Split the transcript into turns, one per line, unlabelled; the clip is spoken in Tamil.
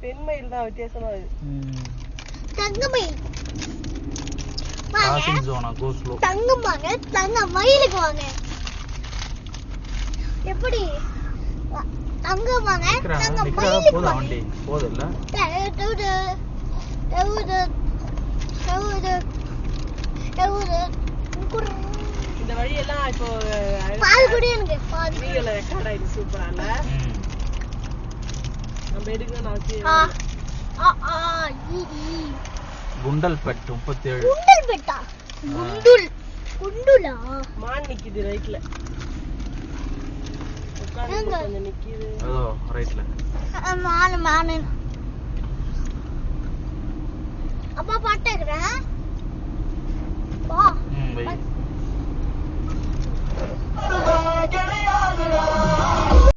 பெண்மயில் தான் வித்தியாசமா இருக்கு.
தங்கமயில்
கிராசிங் ஜோனா கோ ஸ்லோ.
தங்கமாங்க தங்க மயிலுக்கு வாங்க. எப்படி தங்கமாங்க தங்க மயிலுக்கு
போதும் வண்டி போதும்ல.
இந்த வழியெல்லாம் இப்போ
பால் குடி எனக்கு பால்
வீடியோல ரெக்கார்ட் ஆயிடுச்சு. சூப்பரா இல்ல? நம்ம எடுக்கணும் அவசியம்.
குண்டல்பேட் 37.
குண்டல்பேட்டா? குண்டுலா?
மான் நிக்குது ரைட்ல. உட்கார்ந்து கொஞ்சம் நிக்குது.
அதோ ரைட்ல.
மானு. அப்பா பாட்டுக்கிறேன். வா.
பை.